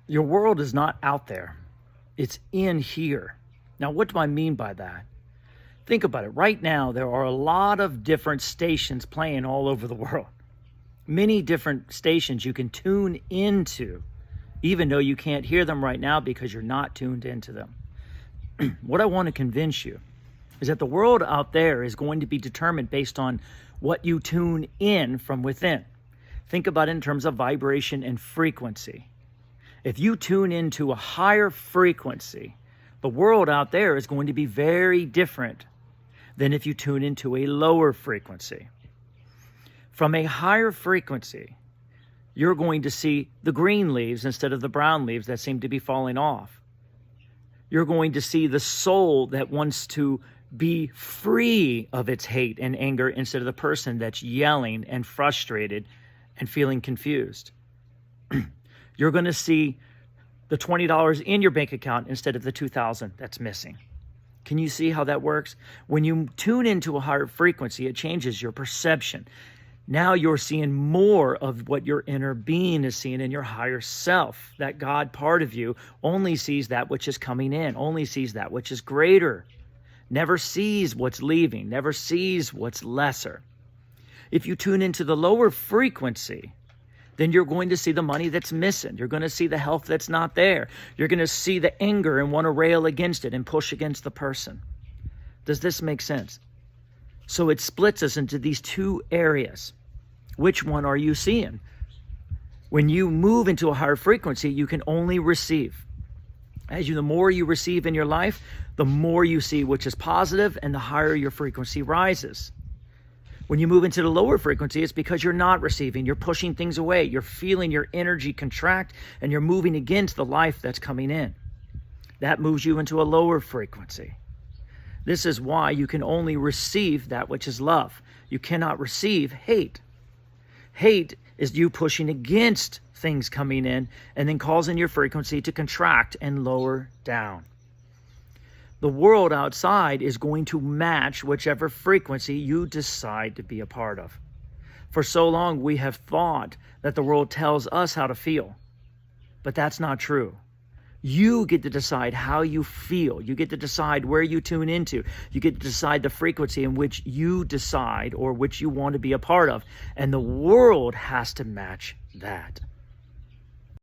Your world is not out there. It's in here. Now, what do I mean by that? Think about it. Right now, there are a lot of different stations playing all over the world. Many different stations you can tune into, even though you can't hear them right now because you're not tuned into them. What I want to convince you is that the world out there is going to be determined based on what you tune in from within. Think about it in terms of vibration and frequency. If you tune into a higher frequency, the world out there is going to be very different than if you tune into a lower frequency. From a higher frequency, you're going to see the green leaves instead of the brown leaves that seem to be falling off. You're going to see the soul that wants to be free of its hate and anger instead of the person that's yelling and frustrated and feeling confused. You're going to see the $20 in your bank account instead of the $2,000 that's missing. Can you see how that works? When you tune into a higher frequency, it changes your perception. Now you're seeing more of what your inner being is seeing in your higher self. That God part of you only sees that which is coming in, only sees that which is greater, never sees what's leaving, never sees what's lesser. If you tune into the lower frequency, then you're going to see the money that's missing. You're going to see the health that's not there. You're going to see the anger and want to rail against it and push against the person. Does this make sense? So it splits us into these two areas. Which one are you seeing? When you move into a higher frequency, you can only receive. The more you receive in your life, the more you see which is positive and the higher your frequency rises. When you move into the lower frequency, it's because you're not receiving. You're pushing things away. You're feeling your energy contract and you're moving against the life that's coming in. That moves you into a lower frequency. This is why you can only receive that which is love. You cannot receive hate. Hate is you pushing against things coming in and then causing your frequency to contract and lower down. The world outside is going to match whichever frequency you decide to be a part of. For so long, we have thought that the world tells us how to feel, but that's not true. You get to decide how you feel. You get to decide where you tune into. You get to decide the frequency in which you decide or which you want to be a part of. And the world has to match that.